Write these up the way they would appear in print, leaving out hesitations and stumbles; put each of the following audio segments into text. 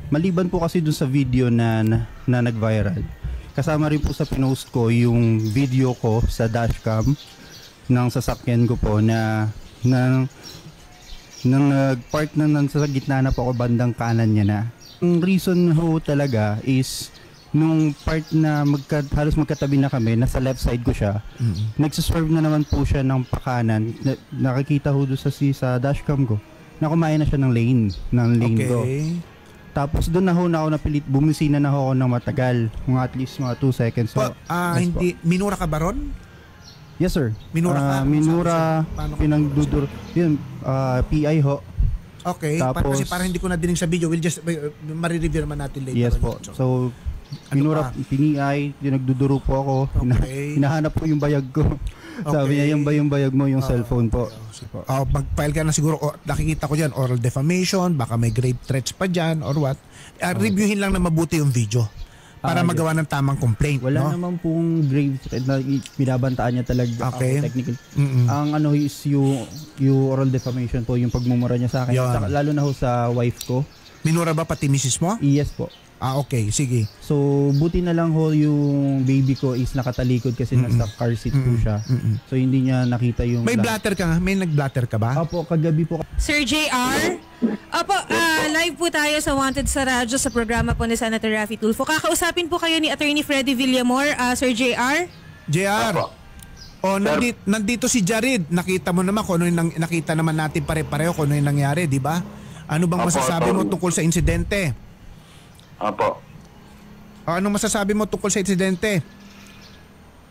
maliban po kasi dun sa video na nag-viral, kasama rin po sa pinost ko yung video ko sa dashcam ng sasakyan ko po na nag-park na sa gitna na po ako, bandang kanan niya na. Ang reason ho talaga is nung part na halos magkatabi na kami, nasa left side ko siya, nagsaserve na naman po siya ng pakanan. Nakikita ho doon sa dashcam ko na kumain na siya ng lane ko. Tapos doon na ho na ako napilit, bumisina na ho ako ng matagal, mga at least mga 2 seconds. So, hindi, minura ka ba ron? Yes sir. Minura ka? Minura, pinagdudur. Yun, PI ho. Okay, tapos, kasi parang hindi ko nadinig sa video, we'll just marireview naman natin later. Yes po. So, minura, PI, nagduduro po ako. Okay. Hinahanap po yung bayag ko. Sabi niya, yung bayag mo, yung cellphone po. Mag-file ka na siguro, nakikita ko dyan, oral defamation, baka may grave threats pa dyan, or what. Reviewin lang na mabuti yung video para magawa ng tamang complaint. Wala naman pong grave threat na binabantaan niya talaga. Okay. Technical. Ang ano is yung oral defamation po, yung pagmumura niya sa akin. Lalo na ho sa wife ko. Minura ba pati misis mo? Yes po. Okay, sige. So, buti na lang ho yung baby ko is nakatalikod kasi nasa car seat po siya. So, hindi niya nakita yung... May blatter ka nga? May nag-blatter ka ba? Opo, kagabi po. Sir JR? Opo, live po tayo sa Wanted sa Radyo sa programa po ni Senator Raffy Tulfo. Kakausapin po kayo ni Attorney Freddy Villamor, Sir JR? JR? Nandito si Jared. Nakita mo naman kung ano yung nakita naman natin pare-pareho kung ano yung nangyari, di ba? Ano bang masasabi mo tungkol sa insidente? Apo. Anong masasabi mo tungkol sa insidente?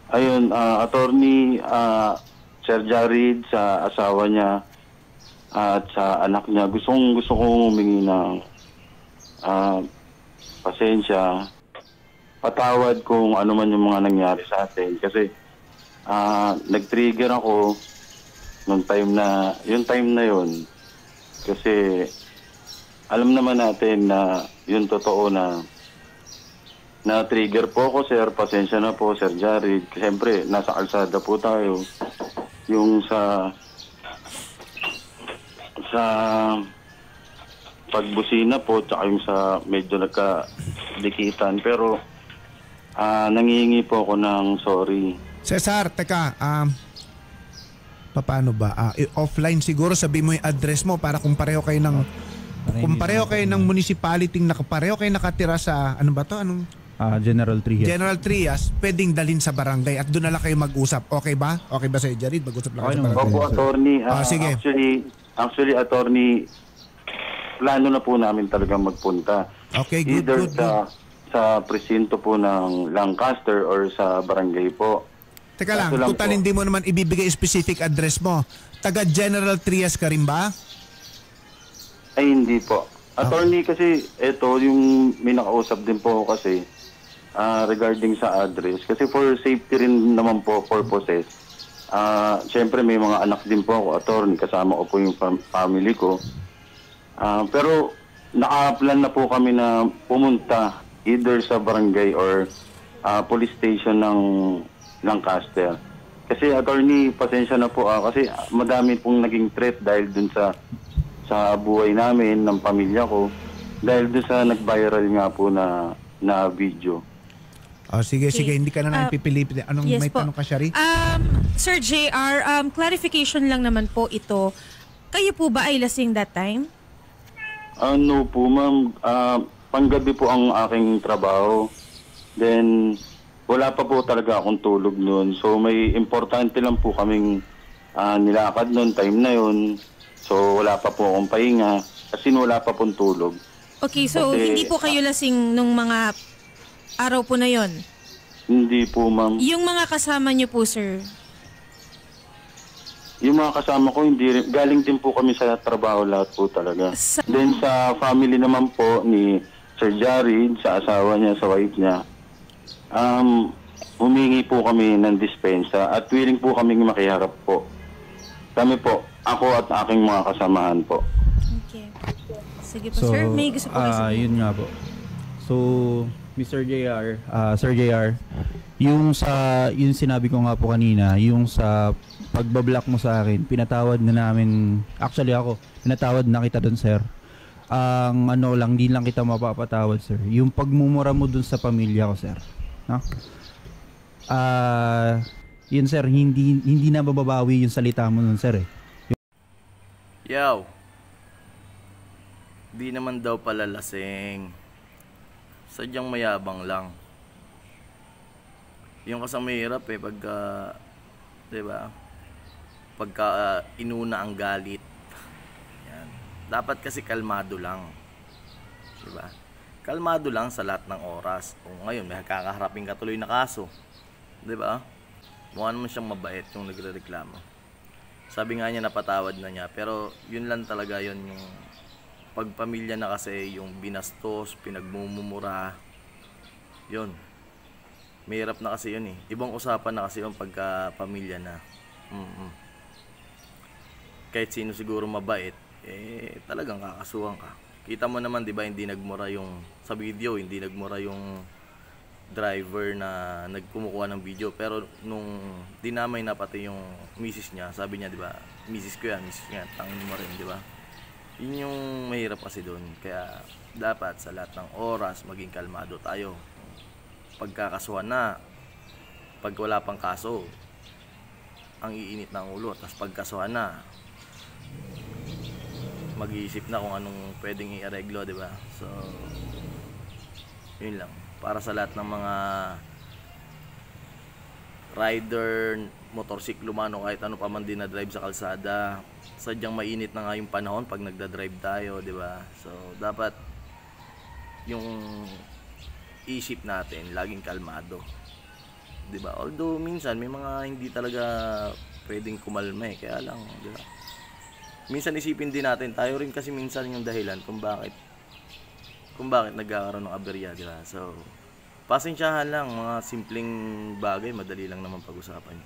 Ayun, attorney, Sir Jared, sa asawa niya at sa anak niya, gusto kong humingi ng pasensya, patawad kung ano man yung mga nangyari sa atin. Kasi nag-trigger ako yung time na yun. Kasi alam naman natin na yun totoo na trigger po ako, sir. Pasensya na po, Sir Jared. Siyempre, nasa kalsada po tayo. Yung sa pagbusina po, tsaka yung sa medyo nagkadikitan. Pero nangihingi po ako ng sorry. Cesar, teka, paano ba? Offline siguro, sabi mo yung address mo para kung pareho kayo ng municipality, pareho kayo nakatira sa, ano ba to? Anong? General Trias. General Trias, pwedeng dalhin sa barangay at doon na lang kayo mag-usap. Okay ba? Okay ba sa'yo, Jared? Mag-usap lang kayo sa barangay. Opo, attorney. Sige. Actually, attorney, plano na po namin talaga magpunta. Okay, good. Either sa presinto po ng Lancaster or sa barangay po. Teka lang, total hindi mo naman ibibigay specific address mo. Taga General Trias ka rin ba? Ay, hindi po. Attorney, kasi ito, yung may nakausap din po kasi regarding sa address. Kasi for safety rin naman po purposes. Siyempre, may mga anak din po ako, attorney. Kasama ko po yung family ko. Pero naka-plan na po kami na pumunta either sa barangay or police station ng Lancaster. Kasi attorney, pasensya na po kasi madami pong naging threat dahil dun sa buhay namin, ng pamilya ko, dahil dun sa nag-viral nga po na video. Sige, hindi ka na pipilipin. Anong yes, may tanong ka, Shari? Sir JR, clarification lang naman po ito. Kayo po ba ay lasing that time? No po, ma'am. Panggabi po ang aking trabaho. Then, wala pa po talaga akong tulog noon. So, may importante lang po kaming nilakad noon, time na yun. So, wala pa po akong pahinga. Kasi wala pa pong tulog. Okay, so hindi po kayo lasing nung mga araw po na yon? Hindi po, ma'am. Yung mga kasama niyo po, sir? Yung mga kasama ko, hindi rin. Galing din po kami sa trabaho lahat po talaga. Then sa family naman po ni Sir Jared, sa asawa niya, sa wife niya, humingi po kami ng dispensa at willing po kaming makiharap po. Kami po, ako at aking mga kasamahan po. Okay. Sige po, sir. May gusto po kayo. Yun nga po. So, Mr. JR, Sir JR, yung sinabi ko nga po kanina, yung sa pagbablock mo sa akin, pinatawad na namin, actually ako, pinatawad na kita doon, sir. ang ano lang, hindi lang kita mapapatawad, sir. Yung pagmumura mo dun sa pamilya ko, sir. No? Yun, sir, hindi na mababawi yung salita mo nun, sir, eh. Yaw. Di naman daw pala lasing. Sadyang mayabang lang. Yung kasang mahirap eh, pagka, diba? Pagka inuna ang galit. Yan. Dapat kasi kalmado lang. Diba? Kalmado lang sa lahat ng oras. O ngayon, may kakaharapin ka tuloy na kaso. Diba? Mukha naman siyang mabait yung nagre-reklamo. Sabi nga niya napatawad na niya, pero yun lang talaga yun yung pagpamilya na kasi, yung binastos, pinagmumura, yun. Mahirap na kasi yun eh. Ibang usapan na kasi yung pagka-pamilya na. Kahit sino siguro mabait, eh talagang kakasuhan ka. Kita mo naman, di ba, hindi nagmura yung, sa video, hindi nagmura yung driver na nagkumukuha ng video, pero nung dinamay na pati yung misis niya, sabi niya, di ba, misis ko yan, tangin mo rin, di ba? Yun yung mahirap kasi doon. Kaya dapat sa lahat ng oras maging kalmado tayo. Pagkakasuhan na, pag wala pang kaso, ang iinit ng ulo. Tapos pagkasuhan na, mag-iisip na kung anong pwedeng i-areglo, di ba? So, yun lang. Para sa lahat ng mga rider, motorsiklo man o kahit ano pa man din na drive sa kalsada, sadyang mainit na nga yung panahon pag nagda-drive tayo, di ba? So, dapat yung isip natin laging kalmado, di ba? Although minsan may mga hindi talaga pwedeng kumalma eh, kaya lang, di ba? Minsan isipin din natin, tayo rin kasi minsan yung dahilan kung bakit nagkakaroon ng aberya, di ba? So, pasensyahan lang, mga simpleng bagay, madali lang naman pag-usapan.